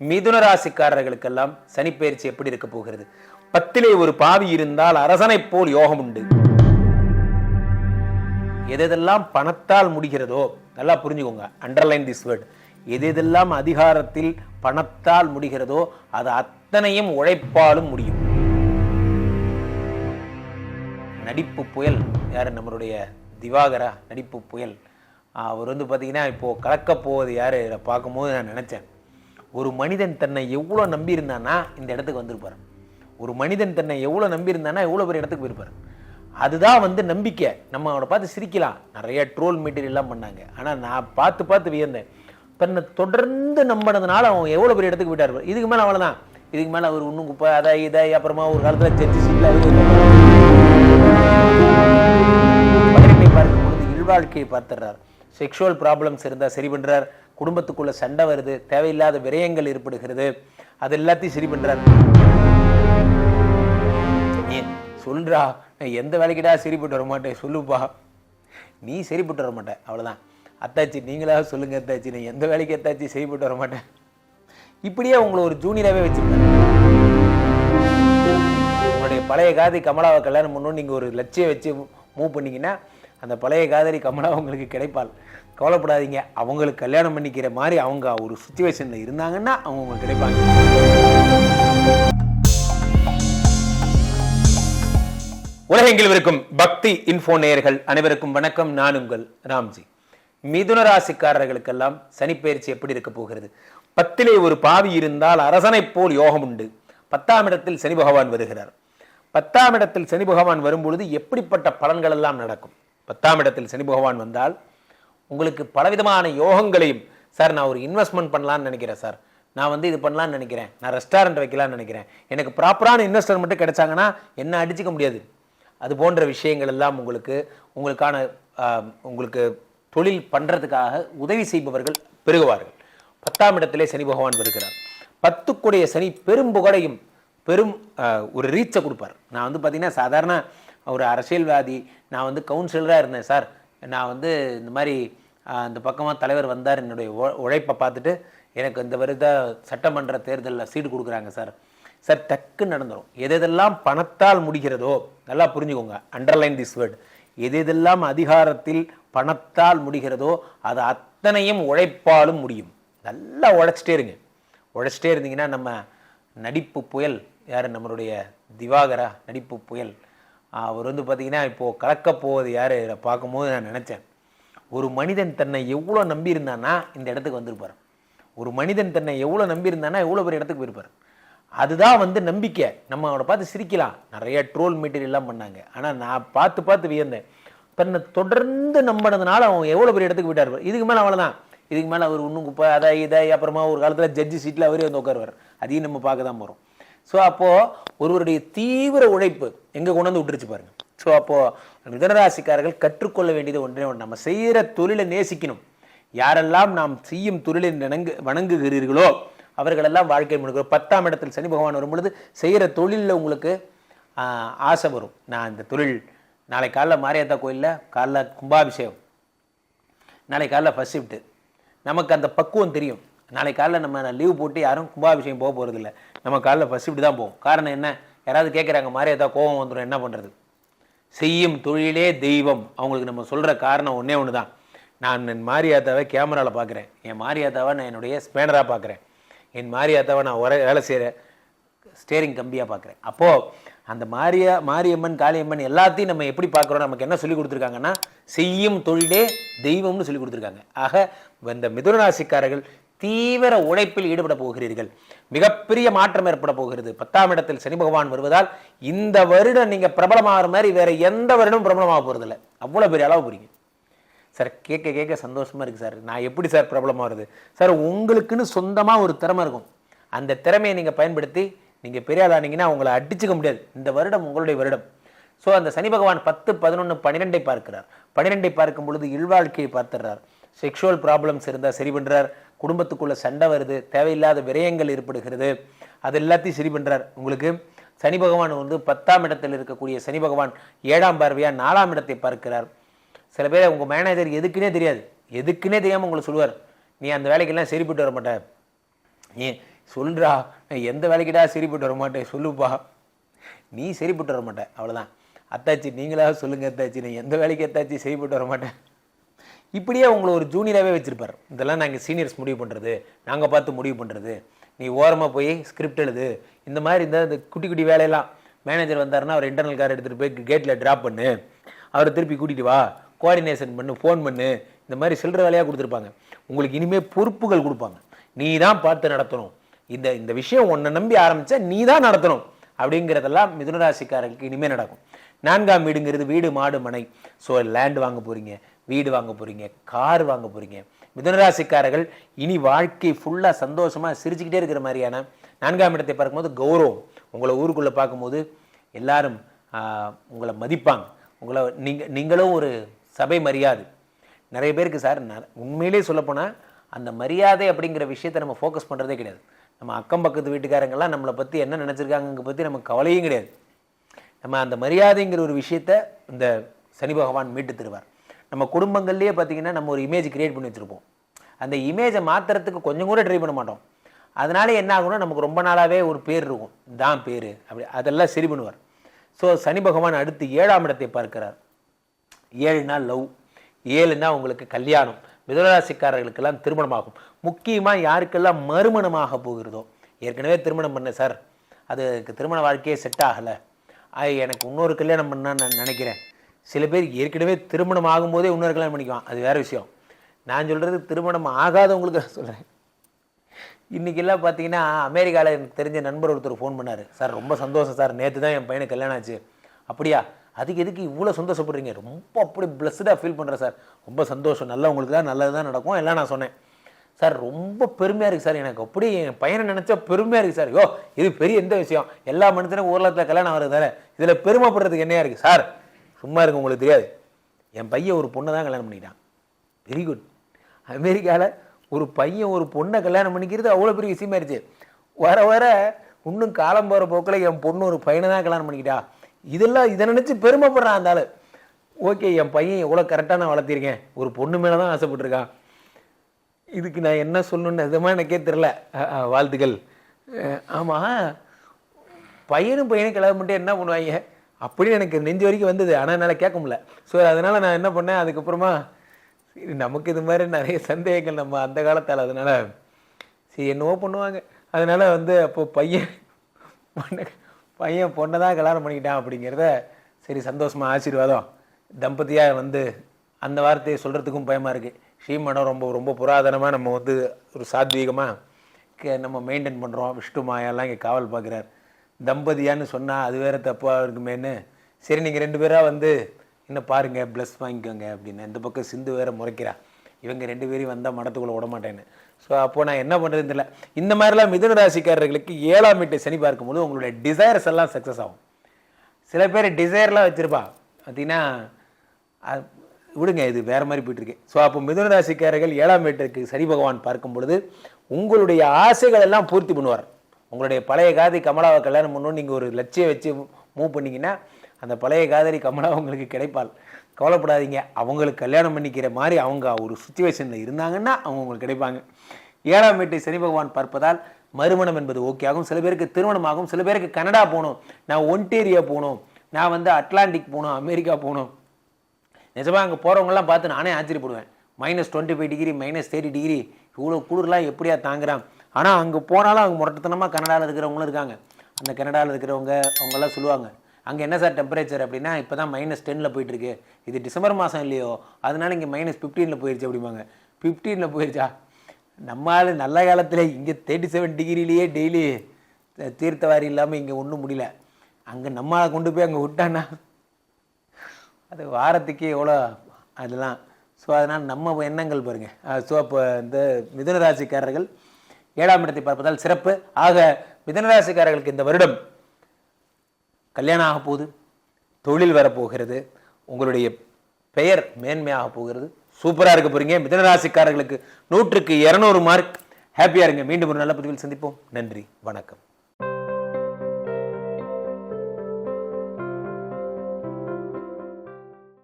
மிதுன ராசிக்காரர்களுக்கெல்லாம் சனிப்பெயர்ச்சி எப்படி இருக்க போகிறது? 10லே ஒரு பாவி இருந்தால் அரசனை போல் யோகம் உண்டு. எதெல்லாம் பணத்தால் முடிகிறதோ, நல்லா புரிஞ்சுக்கோங்க, அண்டர்லைன் திஸ் வேர்ட், எதெல்லாம் அதிகாரத்தில் பணத்தால் முடிகிறதோ அது அத்தனையும் உழைப்பாலும் முடியும். நடிப்பு புயல் யாரு? நம்மளுடைய திவாகரா நடிப்பு புயல். அவர் பார்த்தீங்கன்னா இப்போ கலக்க போவது யாரு பார்க்கும்போது நான் நினைச்சேன், ஒரு மனிதன் தன்னை எவ்வளோ நம்பியிருந்தானா இந்த இடத்துக்கு வந்திருப்பார். ஒரு மனிதன் தன்னை எவ்வளோ நம்பியிருந்தானா எவ்வளோ பெரிய இடத்துக்கு போயிருப்பார். அதுதான் நம்பிக்கை. நம்ம அவனை பார்த்து சிரிக்கலாம், நிறைய ட்ரோல் மெட்டீரியல்லாம் பண்ணாங்க. ஆனால் நான் பார்த்து வியந்தேன், தன்னை தொடர்ந்து நம்பினதுனால அவன் எவ்வளோ பெரிய இடத்துக்கு போயிட்டார். இதுக்கு மேலே அவ்வளோதான். இதுக்கு மேலே அவர் இன்னும் குப்பை இதை அப்புறமா ஒரு காலத்தில் ஜட்ஜி சீட்டில் அவர் பார்க்கும்பொழுது இல்வாழ்க்கையை பார்த்துடுறார். செக்ஷுவல் ப்ராப்ளம்ஸ் இருந்தால் சரி பண்ணுறார். குடும்பத்துக்குள்ள சண்டை வருது, தேவையில்லாத விரயங்கள் ஏற்படுகிறது, அது எல்லாத்தையும் சரி பண்றார். சொல்றா, நான் எந்த வேலைக்கிட்டா சரிப்பட்டு வர மாட்டேன், சொல்லுப்பா, நீ சரிப்பட்டு வர மாட்டேன், அவ்வளவுதான். அத்தாச்சி நீங்களா சொல்லுங்க அத்தாச்சி, நான் எந்த வேலைக்கு அத்தாச்சி சரிப்பட்டு வர மாட்டேன். இப்படியே உங்களை ஒரு ஜூனியராகவே வச்சிருக்கேன். உங்களுடைய பழைய காதலி கமலாவை கல்யாணம் பண்ணணும் நீங்க ஒரு லட்சியம் வச்சு மூவ் பண்ணீங்கன்னா அந்த பழைய காதலி கமலா உங்களுக்கு கிடைப்பாள். கவலைப்படாதீங்க, அவங்களுக்கு கல்யாணம் பண்ணிக்கிற மாதிரி அவங்க ஒரு சிச்சுவேஷன்ல இருந்தாங்கன்னா அவங்க உங்களுக்கு கிடைப்பாங்க. உலகெங்கிலும் இருக்கும் பக்தி இன்ஃபோ நேயர்கள் அனைவருக்கும் வணக்கம். நான் உங்கள் ராம்ஜி. மிதுன ராசிக்காரர்களுக்கெல்லாம் சனிப்பெயர்ச்சி எப்படி இருக்க போகிறது? 10லே ஒரு பாவி இருந்தால் அரசனை போல் யோகம் உண்டு. 10ஆம் இடத்தில் சனி பகவான் வருகிறார். 10ஆம் இடத்தில் சனி பகவான் வரும்பொழுது எப்படிப்பட்ட பலன்கள் எல்லாம் நடக்கும்? 10ஆம் இடத்தில் சனி பகவான் வந்தால் உங்களுக்கு பலவிதமான யோகங்களையும், சார் நான் ஒரு இன்வெஸ்ட்மெண்ட் பண்ணலான்னு நினைக்கிறேன், சார் நான் இது பண்ணலான்னு நினைக்கிறேன், நான் ரெஸ்டாரண்ட் வைக்கலான்னு நினைக்கிறேன், எனக்கு ப்ராப்பரான இன்வெஸ்டர் மட்டும் கிடைச்சாங்கன்னா என்ன அடிச்சிக்க முடியாது, அது போன்ற விஷயங்கள் எல்லாம் உங்களுக்கு தொழில் பண்ணுறதுக்காக உதவி செய்பவர்கள் பெருகுவார்கள். 10ஆம் இடத்திலே சனி பகவான் வருகிறார். 10க்குடைய சனி பெரும் புகழையும் பெரும் ஒரு ரீச்சை கொடுப்பார். நான் பார்த்தீங்கன்னா சாதாரண ஒரு அரசியல்வாதி, நான் கவுன்சிலராக இருந்தேன் சார், நான் இந்த மாதிரி அந்த பக்கமாக தலைவர் வந்தார், என்னுடைய உழைப்பை பார்த்துட்டு எனக்கு இந்த வருட சட்டமன்ற தேர்தலில் சீட்டு கொடுக்குறாங்க சார், சார் டக்குன்னு நடந்துடும். எதெல்லாம் பணத்தால் முடிகிறதோ, நல்லா புரிஞ்சுக்கோங்க, அண்டர்லைன் திஸ் வேர்ட், எதெல்லாம் அதிகாரத்தில் பணத்தால் முடிகிறதோ அது அத்தனையும் உழைப்பாலும் முடியும். நல்லா உழைச்சிட்டே இருந்தீங்கன்னா நம்ம நடிப்பு புயல் யார்? நம்மளுடைய திவாகரா நடிப்பு புயல். அவர் பார்த்தீங்கன்னா இப்போ கலக்க போவது யாரு பார்க்கும்போது நான் நினைச்சேன், ஒரு மனிதன் தன்னை எவ்வளோ நம்பியிருந்தானா இந்த இடத்துக்கு வந்திருப்பார். ஒரு மனிதன் தன்னை எவ்வளோ நம்பியிருந்தானா எவ்வளோ பெரிய இடத்துக்கு போயிருப்பார். அதுதான் நம்பிக்கை. நம்ம அவனை பார்த்து சிரிக்கலாம், நிறைய ட்ரோல் மெட்டீரியல்லாம் பண்ணாங்க. ஆனால் நான் பார்த்து வியந்தேன், தன்னை தொடர்ந்து நம்பினதுனால அவன் எவ்வளோ பெரிய இடத்துக்கு போயிட்டார். இதுக்கு மேலே அவ்வளோதான். இதுக்கு மேலே அவர் இன்னும் குப்பை இதை அப்புறமா ஒரு காலத்தில் ஜட்ஜி சீட்டில் அவரே உட்காருவார். அதையும் நம்ம பார்க்க தான் போகிறோம். ஸோ அப்போது ஒருவருடைய தீவிர உழைப்பு எங்கே கொண்டு வந்து விட்டுருச்சு பாருங்க. ஸோ அப்போது மிதுனராசிக்காரர்கள் கற்றுக்கொள்ள வேண்டியது ஒன்றே ஒன்று, நம்ம செய்கிற தொழிலை நேசிக்கணும். யாரெல்லாம் நாம் செய்யும் தொழிலை வணங்குகிறீர்களோ அவர்களெல்லாம் வாழ்க்கை முழுக்க. 10ஆம் இடத்தில் சனி பகவான் வரும்பொழுது செய்கிற தொழிலில் உங்களுக்கு ஆசை வரும். நான் இந்த தொழில், நாளை காலைல மாரியாத்தா கோயிலில் காலைல கும்பாபிஷேகம், நாளை காலைல ஃபர்ஸ்ட் ஷிஃப்ட்டு, நமக்கு அந்த பக்குவம் தெரியும். நாளை காலைல நம்ம லீவ் போட்டு யாரும் கும்பாபிஷேகம் போக போகிறதில்ல, நம்ம காலைல ஃபர்ஸ்ட் ஷிஃப்ட் தான் போவோம். காரணம் என்ன? யாராவது கேட்குறாங்க மாரியாத்தா கோபம் வந்துடும், என்ன பண்ணுறது? செய்யும் தொழிலே தெய்வம். அவங்களுக்கு நம்ம சொல்கிற காரணம் ஒன்று தான், நான் என் மாரியாத்தாவை கேமராவில் பார்க்குறேன், என் மாரியாத்தாவை நான் என்னுடைய ஸ்பேனராக பார்க்குறேன், என் மாரியாத்தாவை நான் வேலை செய்கிற ஸ்டேரிங் கம்பியாக பார்க்குறேன். அப்போது அந்த மாரியம்மன் காளியம்மன் எல்லாத்தையும் நம்ம எப்படி பார்க்குறோம்? நமக்கு என்ன சொல்லி கொடுத்துருக்காங்கன்னா, செய்யும் தொழிலே தெய்வம்னு சொல்லி கொடுத்துருக்காங்க. ஆக இந்த மிதுனராசிக்காரர்கள் தீவிர உழைப்பில் ஈடுபட போகிறீர்கள். மிகப்பெரிய மாற்றம் ஏற்பட போகிறது. 10ஆம் இடத்தில் சனி பகவான் வருவதால் இந்த வருடம் நீங்க பிரபலமாகிற மாதிரி வேற எந்த வருடமும் பிரபலமாக போறதில்லை. அவ்வளவு பெரிய அளவு புரியுங்க சார். கேட்க சந்தோஷமா இருக்கு சார். நான் எப்படி சார் பிரபலமாகிறது? சார் உங்களுக்குன்னு சொந்தமா ஒரு திறமை இருக்கும். அந்த திறமையை நீங்க பயன்படுத்தி நீங்க பெரிய ஆளானீங்கன்னா உங்களை அடிச்சுக்க முடியாது. இந்த வருடம் உங்களுடைய வருடம். ஸோ அந்த சனி பகவான் 10, 11, 12 பார்க்கிறார். 12 பார்க்கும் பொழுது இல்வாழ்க்கையை பார்த்துடுறார். செக்ஷுவல் ப்ராப்ளம்ஸ் இருந்தால் சரி பண்ணுறார். குடும்பத்துக்குள்ள சண்டை வருது, தேவையில்லாத விரயங்கள் ஏற்படுகிறது, அது எல்லாத்தையும் சரி பண்ணுறார். உங்களுக்கு சனி பகவான் 10ஆம் இடத்தில் இருக்கக்கூடிய சனி பகவான் 7ஆம் பார்வையா 4ஆம் இடத்தை பார்க்கிறார். சில பேர் உங்கள் மேனேஜர் எதுக்குன்னே தெரியாமல் உங்களை சொல்லுவார், நீ அந்த வேலைக்கெல்லாம் சரிப்பட்டு வர மாட்ட, நீ சொல்றா, நான் எந்த வேலைக்கிட்டா சரிப்பட்டு வர மாட்டேன் சொல்லுப்பா. நீ சரிப்பட்டு வர மாட்டேன், அவ்வளோதான். அத்தாச்சி நீங்களாவது சொல்லுங்க அத்தாச்சி, நான் எந்த வேலைக்கு அத்தாச்சி சரிப்பட்டு வர மாட்டேன். இப்படியே உங்களை ஒரு ஜூனியராகவே வச்சிருப்பார். இதெல்லாம் நாங்கள் சீனியர்ஸ் முடிவு பண்ணுறது, நாங்கள் பார்த்து முடிவு பண்ணுறது, நீ ஓரமாக போய் ஸ்கிரிப்ட் எழுது, இந்த மாதிரி இந்த குட்டி குட்டி வேலையெல்லாம். மேனேஜர் வந்தாருன்னா அவர் இன்டர்னல் கார் எடுத்துகிட்டு போய் கேட்டில் ட்ராப் பண்ணு, அவரை திருப்பி கூட்டிகிட்டு வா, கோஆர்டினேஷன் பண்ணு, ஃபோன் பண்ணு, இந்த மாதிரி சில்லற வேலையாக கொடுத்துருப்பாங்க. உங்களுக்கு இனிமேல் பொறுப்புகள் கொடுப்பாங்க. நீ தான் பார்த்து நடத்தணும், இந்த விஷயம் உன்னை நம்பி ஆரம்பித்தா நீ தான் நடத்தணும் அப்படிங்கிறதெல்லாம் மிதுனராசிக்காரர்களுக்கு இனிமேல் நடக்கும். 4ஆம் வீடுங்கிறது வீடு மாடு மனை. ஸோ லேண்ட் வாங்க போகிறீங்க, வீடு வாங்க போகிறீங்க, கார் வாங்க போகிறீங்க. மிதுனராசிக்காரர்கள் இனி வாழ்க்கை ஃபுல்லாக சந்தோஷமாக சிரிச்சுக்கிட்டே இருக்கிற மாதிரியான 4ஆம் இடத்தை பார்க்கும்போது கௌரவம். உங்களை ஊருக்குள்ளே பார்க்கும்போது எல்லாரும் உங்களை மதிப்பாங்க. உங்களை நீங்களும் ஒரு சபை மரியாதை. நிறைய பேருக்கு சார் உண்மையிலே சொல்லப்போனால் அந்த மரியாதை அப்படிங்கிற விஷயத்தை நம்ம ஃபோக்கஸ் பண்ணுறதே கிடையாது. நம்ம அக்கம் பக்கத்து வீட்டுக்காரங்கெல்லாம் நம்மளை பற்றி என்ன நினச்சிருக்காங்க பற்றி நமக்கு கவலையும் கிடையாது. நம்ம அந்த மரியாதைங்கிற ஒரு விஷயத்த இந்த சனி பகவான் மீட்டு தருவார். நம்ம குடும்பங்கள்லேயே பார்த்திங்கன்னா நம்ம ஒரு இமேஜ் கிரியேட் பண்ணி வச்சுருப்போம். அந்த இமேஜை மாற்றுறதுக்கு கொஞ்சம் கூட ட்ரை பண்ண மாட்டோம். அதனால என்ன ஆகும்னா நமக்கு ரொம்ப நாளாகவே ஒரு பேர் இருக்கும், தான் பேர் அப்படி, அதெல்லாம் சரி பண்ணுவார். ஸோ சனி பகவான் அடுத்து 7ஆம் இடத்தை பார்க்கிறார். 7னா லவ், 7னா உங்களுக்கு கல்யாணம். மிதுனராசிக்காரர்களுக்கெல்லாம் திருமணமாகும். முக்கியமாக யாருக்கெல்லாம் மறுமணமாக போகிறதோ, ஏற்கனவே திருமணம் பண்ண சார் அதுக்கு திருமண வாழ்க்கையே செட் ஆகலை, எனக்கு இன்னொரு கல்யாணம் பண்ணான்னு நான் நினைக்கிறேன். சில பேர் ஏற்கனவே திருமணம் ஆகும்போதே இன்னொரு கல்யாணம் பண்ணிக்குவான், அது வேறு விஷயம். நான் சொல்கிறது திருமணம் ஆகாதவங்களுக்கு சொல்கிறேன். இன்றைக்கெல்லாம் பார்த்தீங்கன்னா அமெரிக்காவில் எனக்கு தெரிஞ்ச நண்பர் ஒருத்தர் ஃபோன் பண்ணார். சார் ரொம்ப சந்தோஷம் சார், நேற்று தான் என் பையனுக்கு கல்யாணம் ஆச்சு. அப்படியா, அதுக்கு எதுக்கு இவ்வளோ சந்தோஷப்படுறீங்க, ரொம்ப அப்படி பிளஸ்டாக ஃபீல் பண்ணுறேன் சார், ரொம்ப சந்தோஷம், நல்லா உங்களுக்கு தான் நல்லது தான் நடக்கும் எல்லாம். நான் சொன்னேன் சார் ரொம்ப பெருமையாக இருக்குது சார், எனக்கு அப்படி என் பையனை நினச்சா பெருமையாக இருக்குது சார். இது பெரிய எந்த விஷயம், எல்லா மனுஷனுக்கும் ஊரில் கல்யாணம் ஆகிறது தானே, இதில் பெருமைப்படுறதுக்கு என்னையா இருக்குது சார், சும்மா இருக்கு, உங்களுக்கு தெரியாது. என் பையன் ஒரு பொண்ணை தான் கல்யாணம் பண்ணிக்கிட்டான். Very good. அமெரிக்காவில் ஒரு பையன் ஒரு பொண்ணை கல்யாணம் பண்ணிக்கிறது அவ்வளோ பெரிய விஷயமாயிருச்சு. வர வர இன்னும் காலம் போகிற போக்கில் என் பொண்ணு ஒரு பையனை தான் கல்யாணம் பண்ணிக்கிட்டா, இதெல்லாம் இதை நினச்சி பெருமைப்படுறான் அந்த ஆள். ஓகே, என் பையன் எவ்வளோ கரெக்டாக நான் வளர்த்திருக்கேன், ஒரு பொண்ணு மேலே தான் ஆசைப்பட்டிருக்கான். இதுக்கு நான் என்ன சொல்லணுன்னு நிஜமாக எனக்கே தெரில. வாழ்த்துக்கள். ஆமாம், பையனும் கல்யாணம் பண்ணிட்டு என்ன பண்ணுவாங்க அப்படின்னு எனக்கு நெஞ்சு வரைக்கும் வந்தது. ஆனால் என்னால் கேட்க முடியல. ஸோ அதனால் நான் என்ன பண்ணேன், அதுக்கப்புறமா சரி நமக்கு இது மாதிரி நிறைய சந்தேகங்கள் நம்ம அந்த காலத்தால், அதனால் சரி என்னவோ பண்ணுவாங்க. அதனால் அப்போது பையன் பொண்ணை தான் கல்யாணம் பண்ணிக்கிட்டான் அப்படிங்கிறத சரி சந்தோஷமாக ஆசீர்வாதம். தம்பதியாக அந்த வார்த்தையை சொல்கிறதுக்கும் பயமாக இருக்குது. ஸ்ரீமடம் ரொம்ப ரொம்ப புராதனமாக நம்ம ஒரு சாத்வீகமாக நம்ம மெயின்டைன் பண்ணுறோம். விஷ்ணு மாயெல்லாம் இங்கே காவல் பார்க்குறார். தம்பதியான்னு சொன்னால் அது வேறு தப்பாக இருக்குமேன்னு சரி நீங்கள் 2 பேராக இன்னும் பாருங்கள் ப்ளஸ் வாங்கிக்கோங்க அப்படின்னு. இந்த பக்கம் சிந்து வேறு முறைக்கிறா, இவங்க 2 பேரையும் வந்தால் மடத்துக்குள்ளே விட மாட்டேன்னு. ஸோ அப்போது நான் என்ன பண்ணுறதுன்னு தெரியல. இந்த மாதிரிலாம் மிதுன ராசிக்காரர்களுக்கு 7ஆம் வீட்டை சனி பார்க்கும்போது உங்களுடைய டிசைர்ஸ் எல்லாம் சக்ஸஸ் ஆகும். சில பேர் டிசைர்லாம் வச்சுருப்பா பார்த்தீங்கன்னா விடுங்க, இது வேறு மாதிரி போயிட்டுருக்கு. ஸோ அப்போ மிதுன ராசிக்காரர்கள் 7ஆம் வீட்டிற்கு சனி பகவான் பார்க்கும் பொழுது உங்களுடைய ஆசைகள் எல்லாம் பூர்த்தி பண்ணுவார். உங்களுடைய பழைய காதலி கமலாவை கல்யாணம் பண்ணணும்னு நீங்கள் ஒரு லட்சியம் வச்சு மூவ் பண்ணிங்கன்னா அந்த பழைய காதலி கமலா உங்களுக்கு கிடைப்பாள். கவலைப்படாதீங்க, அவங்களுக்கு கல்யாணம் பண்ணிக்கிற மாதிரி அவங்க ஒரு சுச்சுவேஷனில் இருந்தாங்கன்னா அவங்க உங்களுக்கு கிடைப்பாங்க. 7ஆம் வீட்டை சனி பகவான் பார்ப்பதால் மறுமணம் என்பது ஓகே ஆகும். சில பேருக்கு திருமணம் ஆகும். சில பேருக்கு கனடா போகணும், நான் ஒன்டேரியா போகணும், நான் அட்லாண்டிக் போகணும், அமெரிக்கா போகணும். நிஜமாக அங்கே போகிறவங்கலாம் பார்த்து நானே ஆச்சரியப்படுவேன். -25 டிகிரி -30 டிகிரி இவ்வளோ குளிர்லாம் எப்படியா தாங்குறான். ஆனால் அங்கே போனாலும் அவங்க முரட்டத்தனமாக கனடாவில் இருக்கிறவங்களும் இருக்காங்க. அந்த கனடாவில் இருக்கிறவங்க அவங்கெல்லாம் சொல்லுவாங்க, அங்கே என்ன சார் டெம்பரேச்சர் அப்படின்னா இப்போ தான் -10 போயிட்டுருக்கு, இது டிசம்பர் மாதம் இல்லையோ அதனால இங்கே -15 போயிடுச்சு அப்படிம்பாங்க. 15 போயிடுச்சா? நம்மளால் நல்ல காலத்தில் இங்கே 37 டிகிரிலேயே டெய்லி தீர்த்தவாரி இல்லாமல் இங்கே ஒன்றும் முடியல. அங்கே நம்மளால் கொண்டு போய் அங்கே விட்டான்னா அது வாரத்துக்கு எவ்வளோ அதெல்லாம். ஸோ அதனால் நம்ம எண்ணங்கள் பாருங்கள். ஸோ அப்போ இந்த மிதுன ராசிக்காரர்கள் 7ஆம் இடத்தை பார்ப்பதால் சிறப்பு. ஆக மிதுன ராசிக்காரர்களுக்கு இந்த வருடம் கல்யாணம் ஆக போகுது, தொழில் வரப்போகிறது, உங்களுடைய பெயர் மேன்மையாக போகிறது. சூப்பராக இருக்க போகிறீங்க. மிதுன ராசிக்காரர்களுக்கு 100க்கு 200 மார்க். ஹாப்பியாக இருங்க. மீண்டும் ஒரு நல்ல பதிவில் சந்திப்போம். நன்றி, வணக்கம்.